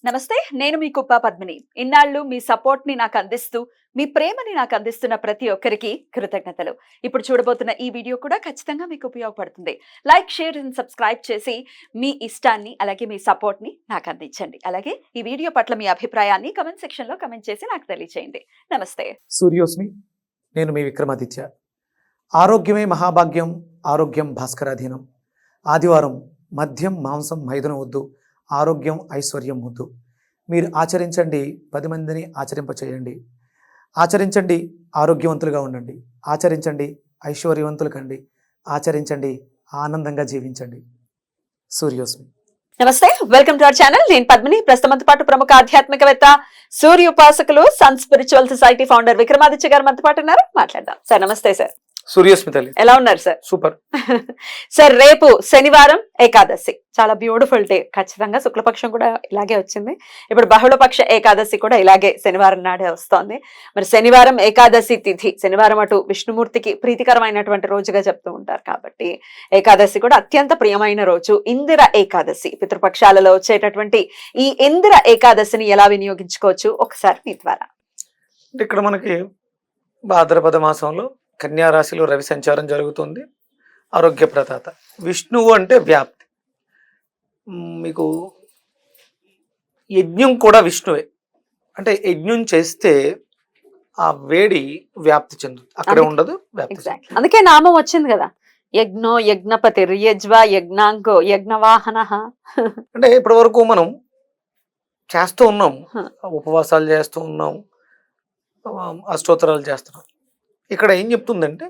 నమస్తే. నేను మీ కుప్ప పద్మిని. ఇన్నాళ్ళు మీ సపోర్ట్‌ని నాకందిస్తూ, మీ ప్రేమని నాకందిస్తున్న ప్రతి ఒక్కరికి కృతజ్ఞతలు. ఇప్పుడు చూడబోతున్న ఈ వీడియో కూడా ఖచ్చితంగా మీకు ఉపయోగపడుతుంది. లైక్, షేర్ అండ్ సబ్స్క్రైబ్ చేసి మీ ఇష్టాన్ని, అలాగే మీ సపోర్ట్‌ని నాకందించండి. అలాగే ఈ వీడియో పట్ల మీ అభిప్రాయాన్ని కామెంట్ సెక్షన్‌లో కామెంట్ చేసి నాకు తెలియజేయండి. నమస్తే. సూర్యోస్మి. నేను మీ విక్రమాదిత్య. ఆరోగ్యమే మహాభాగ్యం, ఆరోగ్యం భాస్కరాధీనం. ఆదివారం మద్యం మాంసం మైదనం వద్దు, ఆరోగ్యం ఐశ్వర్యం వద్దు. మీరు ఆచరించండి, 10 మందిని ఆచరింపచేయండి. ఆచరించండి, ఆరోగ్యవంతులుగా ఉండండి. ఆచరించండి, ఐశ్వర్యవంతులు కండి. ఆచరించండి, ఆనందంగా జీవించండి. సూర్యోస్మి. నమస్తే. Welcome to our channel. నేను పద్మిని. ప్రస్తుతంతో పాటు ప్రముఖ ఆధ్యాత్మికవేత్త, సూర్య ఉపాసకులు, sun spiritual society founder Vikramaditya గారు మనతో పాటు ఉన్నారు. మాట్లాడదాం. సార్ నమస్తే. సార్ సూర్యోస్మి తల్లి. ఎలా ఉన్నారు సార్? సూపర్. సార్ రేపు శనివారం ఏకాదశి, చాలా బ్యూటిఫుల్ డే. ఖచ్చితంగా శుక్లపక్షం కూడా ఇలాగే వచ్చింది. ఇప్పుడు బహుళపక్ష ఏకాదశి కూడా ఇలాగే శనివారం నాడే వస్తోంది. మరి శనివారం ఏకాదశి తిథి, శనివారం అటు విష్ణుమూర్తికి ప్రీతికరమైనటువంటి రోజుగా చెప్తూ ఉంటారు కాబట్టి ఏకాదశి కూడా అత్యంత ప్రియమైన రోజు. ఇందిర ఏకాదశి, పితృపక్షాలలో వచ్చేటటువంటి ఈ ఇందిర ఏకాదశిని ఎలా వినియోగించుకోవచ్చు ఒకసారి మీ ద్వారా. ఇక్కడ మనకి భాద్రపద మాసంలో కన్యా రాశిలో రవి సంచారం జరుగుతుంది. ఆరోగ్య ప్రదాత విష్ణువు అంటే వ్యాప్తి. మీకు యజ్ఞం కూడా విష్ణువే. అంటే యజ్ఞం చేస్తే ఆ వేడి వ్యాప్తి చెందుతుంది, అక్కడే ఉండదు, వ్యాప్తి. అందుకే నామం వచ్చింది కదా, యజ్ఞో యజ్ఞపతి యజ్వా యజ్ఞాంగో యజ్ఞవాహన. అంటే ఇప్పటి వరకు మనం చేస్తూ ఉన్నాం, ఉపవాసాలు చేస్తూ ఉన్నాం, అష్టోత్తరాలు చేస్తున్నాం. ఇక్కడ ఏం చెప్తుందంటే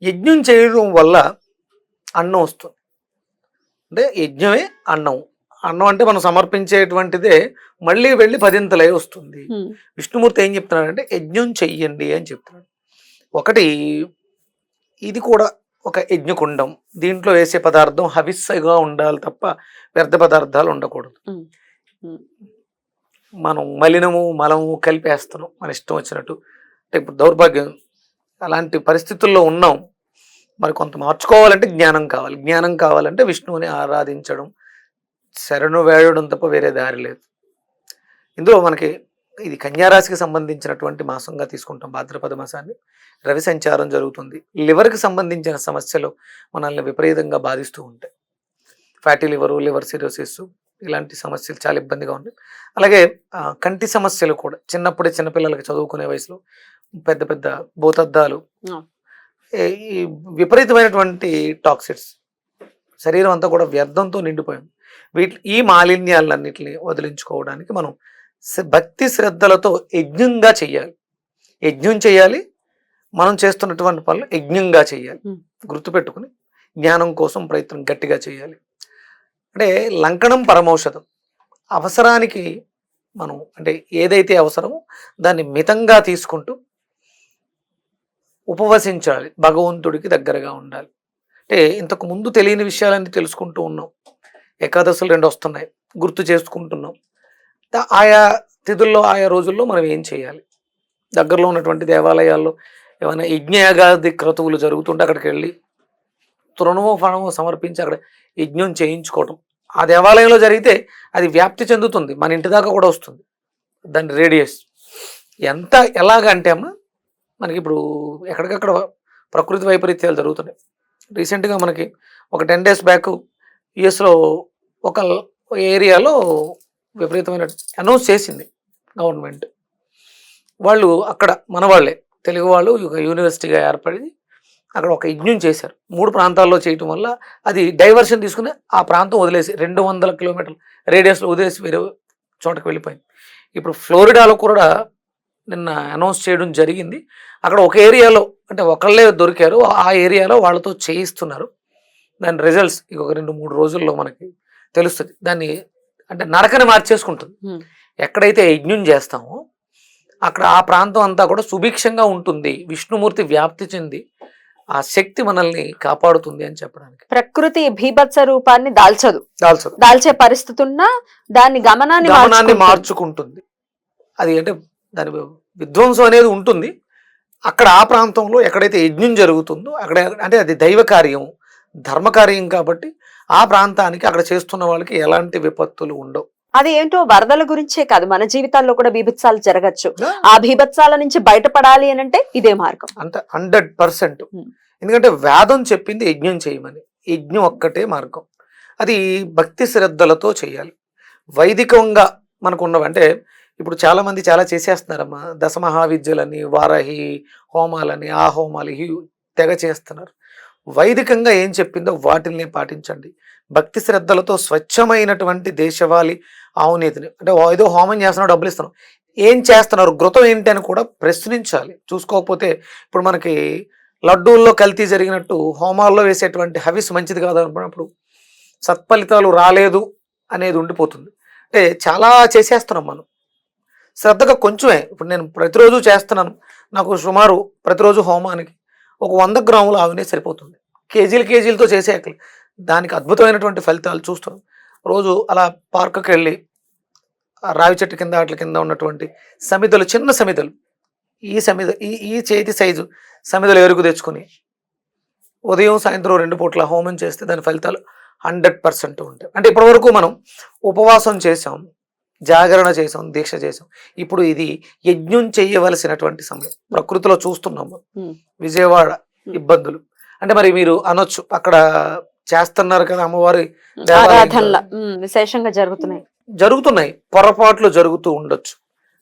యజ్ఞం చేయడం వల్ల అన్నం వస్తుంది. అంటే యజ్ఞమే అన్నం. అన్నం అంటే మనం సమర్పించేటువంటిదే మళ్ళీ వెళ్ళి 10ంతలై వస్తుంది. విష్ణుమూర్తి ఏం చెప్తున్నాడంటే యజ్ఞం చెయ్యండి అని చెప్తున్నాడు. ఒకటి, ఇది కూడా ఒక యజ్ఞకుండం. దీంట్లో వేసే పదార్థం హవిస్సుగా ఉండాలి తప్ప వ్యర్థ పదార్థాలు ఉండకూడదు. మనం మలినము మలము కలిపేస్తున్నాం మన ఇష్టం వచ్చినట్టు. అంటే ఇప్పుడు దౌర్భాగ్యం, అలాంటి పరిస్థితుల్లో ఉన్నాం. మరి కొంత మార్చుకోవాలంటే జ్ఞానం కావాలి. జ్ఞానం కావాలంటే విష్ణువుని ఆరాధించడం, శరణు వేయడం తప్ప వేరే దారి లేదు. ఇందులో మనకి ఇది కన్యారాశికి సంబంధించినటువంటి మాసంగా తీసుకుంటాం భాద్రపద మాసాన్ని. రవి సంచారం జరుగుతుంది. లివర్కి సంబంధించిన సమస్యలు మనల్ని విపరీతంగా బాధిస్తూ ఉంటాయి. ఫ్యాటీ లివరు, లివర్ సిరోసిస్, ఇలాంటి సమస్యలు చాలా ఇబ్బందిగా ఉన్నాయి. అలాగే కంటి సమస్యలు కూడా చిన్నప్పుడే, చిన్నపిల్లలకి చదువుకునే వయసులో పెద్ద పెద్ద భూతద్దాలు, ఈ విపరీతమైనటువంటి టాక్సిన్స్, శరీరం అంతా కూడా వ్యర్థంతో నిండిపోయింది. ఈ మాలిన్యాలన్నింటినీ వదిలించుకోవడానికి మనం భక్తి శ్రద్ధలతో యజ్ఞంగా చెయ్యాలి. యజ్ఞం చేయాలి. మనం చేస్తున్నటువంటి పనులు యజ్ఞంగా చేయాలి. గుర్తుపెట్టుకుని జ్ఞానం కోసం ప్రయత్నం గట్టిగా చేయాలి. అంటే లంకణం పరమౌషధం. అవసరానికి మనం, అంటే ఏదైతే అవసరమో దాన్ని మితంగా తీసుకుంటూ ఉపవసించాలి. భగవంతుడికి దగ్గరగా ఉండాలి. అంటే ఇంతకు ముందు తెలియని విషయాలన్నీ తెలుసుకుంటూ ఉన్నాం. ఏకాదశులు 2 వస్తున్నాయి, గుర్తు చేసుకుంటున్నాం. ఆయా తిథుల్లో, ఆయా రోజుల్లో మనం ఏం చేయాలి? దగ్గరలో ఉన్నటువంటి దేవాలయాల్లో ఏమైనా యజ్ఞయాగాది క్రతువులు జరుగుతుంటే అక్కడికి వెళ్ళి తృణమో ఫణమో సమర్పించి అక్కడ యజ్ఞం చేయించుకోవటం. ఆ దేవాలయంలో జరిగితే అది వ్యాప్తి చెందుతుంది, మన ఇంటి దాకా కూడా వస్తుంది. దాని రేడియస్ ఎంత ఎలాగంటే అమ్మ, మనకి ఇప్పుడు ఎక్కడికక్కడ ప్రకృతి వైపరీత్యాలు జరుగుతున్నాయి. రీసెంట్గా మనకి ఒక 10 days బ్యాక్ యుఎస్లో ఒక ఏరియాలో విపరీతమైన అనౌన్స్ చేసింది గవర్నమెంట్. వాళ్ళు అక్కడ మన వాళ్ళే, తెలుగు వాళ్ళు, ఒక యూనివర్సిటీగా ఏర్పడి అక్కడ ఒక యజ్ఞం చేశారు. 3 ప్రాంతాల్లో చేయటం వల్ల అది డైవర్షన్ తీసుకుని ఆ ప్రాంతం వదిలేసి 200 కిలోమీటర్ల రేడియస్లో వదిలేసి వేరే చోటకి వెళ్ళిపోయింది. ఇప్పుడు ఫ్లోరిడాలో కూడా నిన్న అనౌన్స్ చేయడం జరిగింది. అక్కడ ఒక ఏరియాలో, అంటే ఒకళ్ళే దొరికారు, ఆ ఏరియాలో వాళ్ళతో చేయిస్తున్నారు. దాని రిజల్ట్స్ ఒక 2-3 రోజుల్లో మనకి తెలుస్తుంది. దాన్ని అంటే నరకని మార్చేసుకుంటుంది. ఎక్కడైతే యజ్ఞం చేస్తామో అక్కడ ఆ ప్రాంతం అంతా కూడా సుభిక్షంగా ఉంటుంది. విష్ణుమూర్తి వ్యాప్తి చెంది ఆ శక్తి మనల్ని కాపాడుతుంది అని చెప్పడానికి. ప్రకృతి భీభత్స రూపాన్ని దాల్చే పరిస్థితి ఉన్నా దాన్ని గమనాన్ని మార్చుకుంటుంది. అది అంటే దాని విధ్వంసం అనేది ఉంటుంది. అక్కడ ఆ ప్రాంతంలో ఎక్కడైతే యజ్ఞం జరుగుతుందో అక్కడ, అంటే అది దైవ కార్యం, ధర్మకార్యం కాబట్టి ఆ ప్రాంతానికి అక్కడ చేస్తున్న వాళ్ళకి ఎలాంటి విపత్తులు ఉండవు. అది ఏంటో వరదల గురించే కాదు, మన జీవితాల్లో కూడా బీభత్సాలు జరగచ్చు. ఆ బీభత్సాల నుంచి బయటపడాలి అని అంటే ఇదే మార్గం. అంత 100%. ఎందుకంటే వేదం చెప్పింది యజ్ఞం చేయమని. యజ్ఞం ఒక్కటే మార్గం. అది భక్తి శ్రద్ధలతో చేయాలి. వైదికంగా మనకు ఉన్నవి అంటే ఇప్పుడు చాలా మంది చాలా చేసేస్తున్నారమ్మా. దశమహావిద్యలని, వారాహి హోమాలని, ఆ హోమాలు తెగ చేస్తున్నారు. వైదికంగా ఏం చెప్పిందో వాటిని పాటించండి. భక్తి శ్రద్ధలతో స్వచ్ఛమైనటువంటి దేశవాళి ఆవునేతిని, అంటే ఏదో హోమం చేస్తున్నావు డబ్బులు ఇస్తున్నావు, ఏం చేస్తున్నారు, ఘృతం ఏంటి అని కూడా ప్రశ్నించాలి. చూసుకోకపోతే ఇప్పుడు మనకి లడ్డూల్లో కల్తీ జరిగినట్టు హోమాల్లో వేసేటువంటి హవిస్ మంచిది కాదు అనుకున్నప్పుడు సత్ఫలితాలు రాలేదు అనేది ఉండిపోతుంది. అంటే చాలా చేసేస్తున్నాం మనం శ్రద్ధగా. కొంచెమే ఇప్పుడు నేను ప్రతిరోజు చేస్తున్నాను, నాకు సుమారు ప్రతిరోజు హోమానికి ఒక 100 గ్రాముల ఆవునే సరిపోతుంది. కేజీలతో చేసేయాలి, దానికి అద్భుతమైనటువంటి ఫలితాలు చూస్తున్నాం. రోజు అలా పార్కుకి వెళ్ళి రావి చెట్టు కింద వాటి కింద ఉన్నటువంటి సమిదలు, చిన్న సమిదలు, ఈ చేతి సైజు సమిదలు ఎరుగు తెచ్చుకొని ఉదయం సాయంత్రం 2 పూట్ల హోమం చేస్తే దాని ఫలితాలు 100% ఉంటాయి. అంటే ఇప్పటివరకు మనం ఉపవాసం చేసాం, జాగరణ చేసాం, దీక్ష చేసాం. ఇప్పుడు ఇది యజ్ఞం చేయవలసినటువంటి సమయం. ప్రకృతిలో చూస్తున్నాము విజయవాడ ఇబ్బందులు. అంటే మరి మీరు అనొచ్చు అక్కడ చేస్తున్నారు కదా అమ్మవారి విశేషంగా జరుగుతున్నాయి, పొరపాట్లు జరుగుతూ ఉండొచ్చు.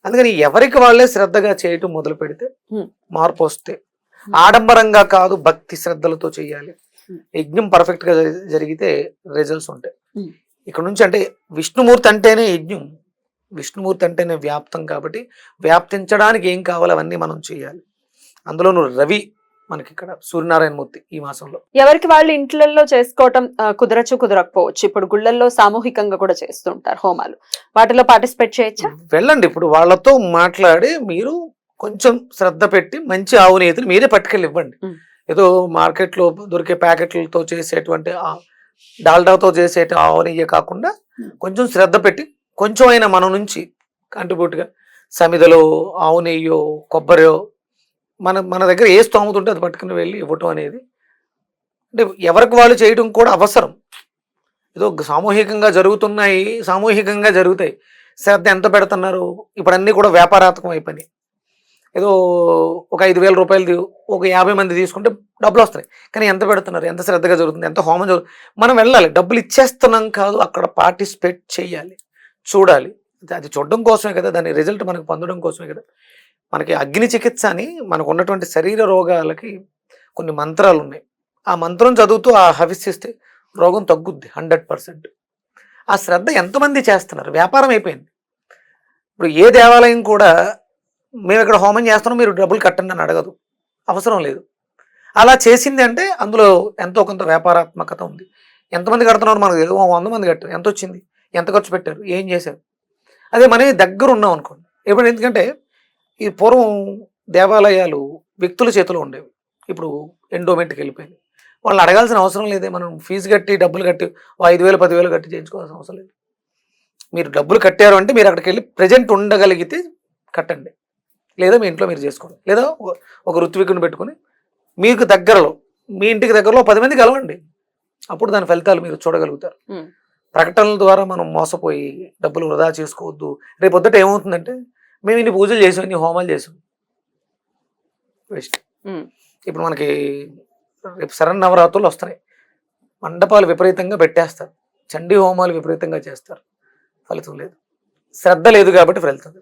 అందుకని ఎవరికి వాళ్ళే శ్రద్ధగా చేయటం మొదలు పెడితే మార్పు వస్తే, ఆడంబరంగా కాదు భక్తి శ్రద్ధలతో చేయాలి. యజ్ఞం పర్ఫెక్ట్ గా జరిగితే రిజల్ట్స్ ఉంటాయి. ఇక్కడ నుంచి అంటే విష్ణుమూర్తి అంటేనే యజ్ఞం, విష్ణుమూర్తి అంటేనే వ్యాప్తం. కాబట్టి వ్యాప్తించడానికి ఏం కావాలో అవన్నీ మనం చేయాలి. అందులోనూ రవి మనకి ఇక్కడ సూర్యనారాయణమూర్తి ఈ మాసంలో. ఎవరికి వాళ్ళు ఇంట్లలో చేసుకోవటం కుదరకపోవచ్చు. ఇప్పుడు గుళ్ళల్లో సామూహికంగా కూడా చేస్తుంటారు హోమాలు, వాటిలో పార్టిసిపేట్ చేయొచ్చా? వెళ్ళండి, ఇప్పుడు వాళ్ళతో మాట్లాడి మీరు కొంచెం శ్రద్ధ పెట్టి మంచి ఆవు నేతిని మీరే పట్టుకెళ్ళి ఇవ్వండి. ఏదో మార్కెట్లో దొరికే ప్యాకెట్లతో చేసేటువంటి డాల్డాతో చేసే ఆవు నెయ్యి కాకుండా కొంచెం శ్రద్ధ పెట్టి కొంచెం అయినా మన నుంచి కంట్రిబ్యూట్గా సమిదలో ఆవు నెయ్యో కొబ్బరియో మన దగ్గర ఏ స్తోమత ఉంటే అది పట్టుకుని వెళ్ళి ఇవ్వటం అనేది అంటే ఎవరికి వాళ్ళు చేయడం కూడా అవసరం. ఏదో సామూహికంగా జరుగుతున్నాయి, సామూహికంగా జరుగుతాయి, శ్రద్ధ ఎంత పెడుతున్నారు? ఇప్పుడు అన్నీ కూడా వ్యాపారాత్మకం అయిపోయి ఏదో ఒక 5,000 రూపాయలు ఒక 50 మంది తీసుకుంటే డబ్బులు వస్తాయి, కానీ ఎంత పెడుతున్నారు, ఎంత శ్రద్ధగా జరుగుతుంది, ఎంత హోమం జరుగుతుంది. మనం వెళ్ళాలి, డబ్బులు ఇచ్చేస్తున్నాం కాదు, అక్కడ పార్టిసిపేట్ చేయాలి, చూడాలి. అది చూడడం కోసమే కదా, దాని రిజల్ట్ మనకు పొందడం కోసమే కదా. మనకి అగ్ని చికిత్స అని మనకు ఉన్నటువంటి శరీర రోగాలకి కొన్ని మంత్రాలు ఉన్నాయి. ఆ మంత్రం చదువుతూ ఆ హవిస్సిస్తే రోగం తగ్గుద్ది 100%. ఆ శ్రద్ధ ఎంతమంది చేస్తున్నారు? వ్యాపారం అయిపోయింది. ఇప్పుడు ఏ దేవాలయం కూడా మేము ఇక్కడ హోమం చేస్తున్నాం మీరు డబ్బులు కట్టండి అని అడగదు, అవసరం లేదు. అలా చేసింది అంటే అందులో ఎంతో కొంత వ్యాపారాత్మకత ఉంది. ఎంతమంది కడుతున్నారు మనకు తెలియదు. 100 మంది కట్టారు, ఎంత వచ్చింది, ఎంత ఖర్చు పెట్టారు, ఏం చేశారు. అదే మనకి దగ్గర ఉన్నాం అనుకోండి. ఎప్పుడు ఎందుకంటే ఈ పూర్వం దేవాలయాలు వ్యక్తుల చేతిలో ఉండేవి, ఇప్పుడు ఎండోమెంట్కి వెళ్ళిపోయింది. వాళ్ళు అడగాల్సిన అవసరం లేదే. మనం ఫీజు కట్టి డబ్బులు కట్టి 5,000 10,000 కట్టి చేయించుకోవాల్సిన అవసరం లేదు. మీరు డబ్బులు కట్టారు అంటే మీరు అక్కడికి వెళ్ళి ప్రజెంట్ ఉండగలిగితే కట్టండి, లేదా మీ ఇంట్లో మీరు చేసుకోండి, లేదా ఒక ఋత్వికుని పెట్టుకుని మీకు దగ్గరలో మీ ఇంటికి దగ్గరలో 10 మంది కలవండి. అప్పుడు దాని ఫలితాలు మీరు చూడగలుగుతారు. ప్రకటనల ద్వారా మనం మోసపోయి డబ్బులు వృధా చేసుకోవద్దు. రేపు పొద్దుట ఏమవుతుందంటే మేము ఇన్ని పూజలు చేసాం, ఇన్ని హోమాలు చేసాం, వేస్ట్. ఇప్పుడు మనకి రేపు శరన్నవరాత్రులు వస్తున్నాయి, మండపాలు విపరీతంగా పెట్టేస్తారు, చండీ హోమాలు విపరీతంగా చేస్తారు, ఫలితం లేదు. శ్రద్ధ లేదు కాబట్టి ఫలితం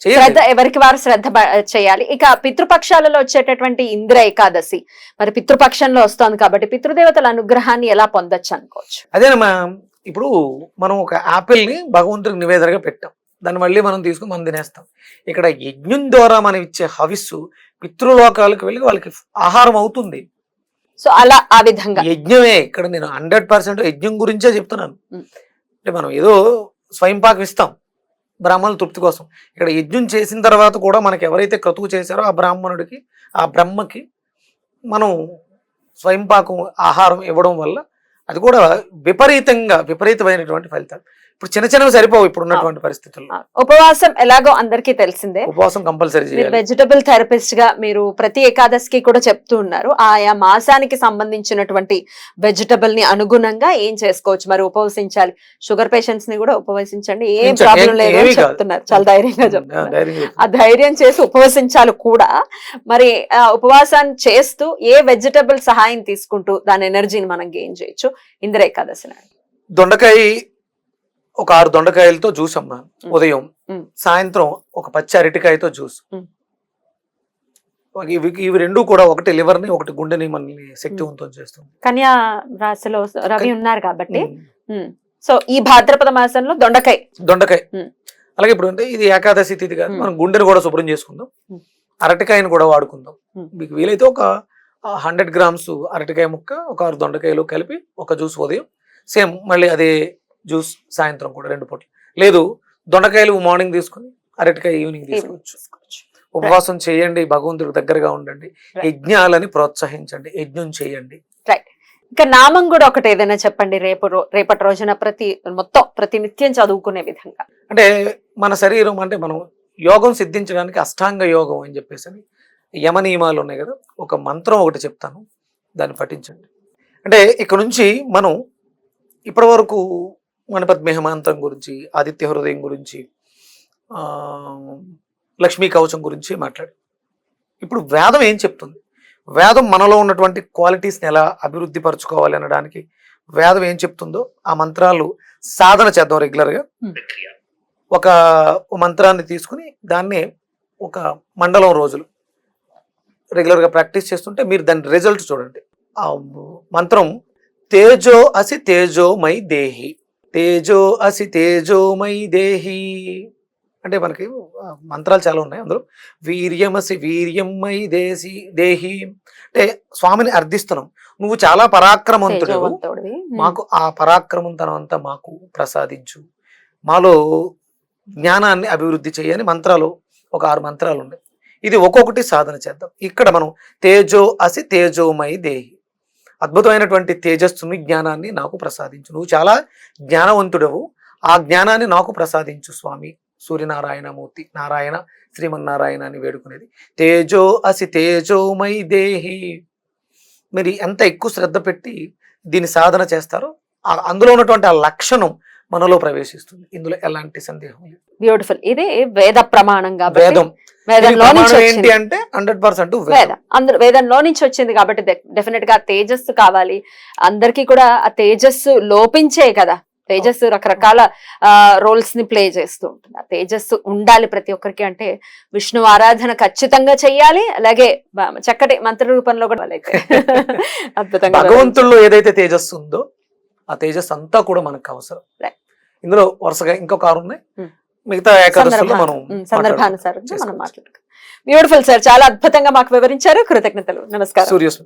శ్రద్ధ ఎవరికి వారు శ్రద్ధ చేయాలి. ఇక పితృపక్షాలలో వచ్చేటటువంటి ఇంద్ర ఏకాదశి మరి పితృపక్షంలో వస్తోంది కాబట్టి పితృదేవతల అనుగ్రహాన్ని ఎలా పొందొచ్చు అనుకోవచ్చు? అదేనమ్మా, ఇప్పుడు మనం ఒక యాపిల్ని భగవంతుడికి నివేదనగా పెట్టాం, దాన్ని మళ్ళీ మనం తీసుకుని మనం తినేస్తాం. ఇక్కడ యజ్ఞం ద్వారా మనం ఇచ్చే హవిస్సు పితృలోకాలకు వెళ్ళి వాళ్ళకి ఆహారం అవుతుంది. సో అలా ఆ విధంగా యజ్ఞమే. ఇక్కడ నేను 100% యజ్ఞం గురించే చెప్తున్నాను. అంటే మనం ఏదో స్వయంపాకం ఇస్తాం బ్రాహ్మణుల తృప్తి కోసం. ఇక్కడ యజ్ఞం చేసిన తర్వాత కూడా మనకి ఎవరైతే క్రతువు చేశారో ఆ బ్రాహ్మణుడికి, ఆ బ్రహ్మకి మనం స్వయంపాకం ఆహారం ఇవ్వడం వల్ల అది కూడా విపరీతమైనటువంటి ఫలితాలు. ఇప్పుడు చిన్న చిన్నవి సరిపోవు ఇప్పుడు ఉన్నటువంటి పరిస్థితుల్లో. ఉపవాసం ఎలాగో అందరికీ తెలిసిందే. ఉపవాసం కంపల్సరీ మీరు చేయాలి. వెజిటబుల్ థెరపిస్ట్ గా మీరు ప్రతి ఏకాదశికి కూడా చెప్తూ ఉన్నారు. ఆయా మాసానికి సంబంధించినటువంటి వెజిటబుల్ ని అనుగుణంగా ఏం చేసుకోవచ్చు, మరి ఉపవసించాలి. షుగర్ పేషెంట్స్ ని కూడా ఉపవసించండి, ఏం ప్రాబ్లం లేదు అని చెప్తున్నారు, చాలా ధైర్యంగా చెప్తున్నారు. ఆ ధైర్యం చేసి ఉపవసించాలి కూడా. మరి ఉపవాసాన్ని చేస్తూ ఏ వెజిటబుల్ సహాయం తీసుకుంటూ దాని ఎనర్జీని మనం గెయిన్ చేయొచ్చు ఇందిర ఏకాదశి నాడు? దొండకాయ ఒక 6 దొండకాయలతో జ్యూస్ అమ్మా ఉదయం, సాయంత్రం ఒక పచ్చి అరటికాయతో జ్యూస్. ఇవి రెండు కూడా ఒకటి లివర్ ని ఒకటి గుండెని మనల్ని శక్తివంతం చేస్తుంది. కన్యా రాశిలో రవి ఉన్నారు కాబట్టి సో ఈ భాద్రపద మాసంలో దొండకాయ. అలాగే ఇప్పుడు అంటే ఇది ఏకాదశి తిథి కాదు, మనం గుండెని కూడా శుభ్రం చేసుకుందాం, అరటికాయని కూడా వాడుకుందాం. మీకు వీలైతే ఒక 100 grams అరటికాయ ముక్క, ఒక 6 దొండకాయలు కలిపి ఒక జ్యూస్ ఉదయం, సేమ్ మళ్ళీ అదే జ్యూస్ సాయంత్రం కూడా 2 పూటలు. లేదు దొండకాయలు మార్నింగ్ తీసుకుని అరటికాయ ఈవినింగ్ తీసుకోవచ్చు. ఉపవాసం చేయండి, భగవంతుడికి దగ్గరగా ఉండండి, యజ్ఞాలని ప్రోత్సహించండి, యజ్ఞం చేయండి. రైట్. ఇంకా నామం కూడా ఒకటి ఏదైనా చెప్పండి రేపటి రోజున ప్రతి నిత్యం చదువుకునే విధంగా. అంటే మన శరీరం అంటే మనం యోగం సిద్ధించడానికి అష్టాంగ యోగం అని చెప్పేసి యమ నియమాలు ఉన్నాయి కదా, ఒక మంత్రం ఒకటి చెప్తాను, దాన్ని పఠించండి. అంటే ఇక్కడ నుంచి మనం ఇప్పటి వరకు గణపతి మంత్రం గురించి, ఆదిత్య హృదయం గురించి, లక్ష్మీ కవచం గురించి మాట్లాడు. ఇప్పుడు వేదం ఏం చెప్తుంది, వేదం మనలో ఉన్నటువంటి క్వాలిటీస్ని ఎలా అభివృద్ధి పరచుకోవాలి అనడానికి వేదం ఏం చెప్తుందో ఆ మంత్రాలు సాధన చేద్దాం రెగ్యులర్గా. ఒక మంత్రాన్ని తీసుకుని దాన్ని ఒక మండలం రోజులు రెగ్యులర్గా ప్రాక్టీస్ చేస్తుంటే మీరు దాని రిజల్ట్ చూడండి. ఆ మంత్రం తేజో అసి తేజోమై దేహి, తేజో అసి తేజోమై దేహి. అంటే మనకి మంత్రాలు చాలా ఉన్నాయి, అందులో వీర్యమసి వీర్యమై దేహి అంటే స్వామిని అర్థిస్తున్నాం, నువ్వు చాలా పరాక్రమంతుడు, మాకు ఆ పరాక్రమంతనం అంతా మాకు ప్రసాదించు, మాలో జ్ఞానాన్ని అభివృద్ధి చేయని మంత్రాలు ఒక 6 మంత్రాలు ఉన్నాయి. ఇది ఒక్కొక్కటి సాధన చేద్దాం. ఇక్కడ మనం తేజో అసి తేజోమై దేహి, అద్భుతమైనటువంటి తేజస్సుని జ్ఞానాన్ని నాకు ప్రసాదించు, నువ్వు చాలా జ్ఞానవంతుడవు, ఆ జ్ఞానాన్ని నాకు ప్రసాదించు స్వామి సూర్యనారాయణమూర్తి, నారాయణ శ్రీమన్నారాయణ అని వేడుకునేది. తేజో అసి తేజోమై దేహి. మీరు ఎంత ఎక్కువ శ్రద్ధ పెట్టి దీన్ని సాధన చేస్తారో అందులో ఉన్నటువంటి ఆ లక్షణం మనలో ప్రవేశిస్తుంది, ఇందులో ఎలాంటి సందేహం లేదు. బ్యూటిఫుల్. ఇది వేద ప్రమాణంగా వేదం ఏంటి అంటే 100% వేదంలో నుంచి వచ్చింది కాబట్టి డెఫినెట్ గా తేజస్సు కావాలి అందరికీ కూడా. ఆ తేజస్సు లోపించే కదా, తేజస్సు రకరకాల రోల్స్ ని ప్లే చేస్తూ ఉంటుంది. ఆ తేజస్సు ఉండాలి ప్రతి ఒక్కరికి. అంటే విష్ణు ఆరాధన ఖచ్చితంగా చెయ్యాలి, అలాగే చక్కటి మంత్ర రూపంలో కూడా అద్భుతంగా భగవంతుల్లో ఏదైతే తేజస్సు ఉందో ఆ తేజస్సు అంతా కూడా మనకు అవసరం. ఇందులో వరుసగా ఇంకొక 6 ఉన్నాయి, మిగతా ఏకాదశుల్లో మనం సందర్భానుసారంగా మనం మాట్లాడుకుంటాం. బ్యూటిఫుల్ సార్, చాలా అద్భుతంగా మాకు వివరించారు. కృతజ్ఞతలు. నమస్కారం. సూర్యస్మృతి.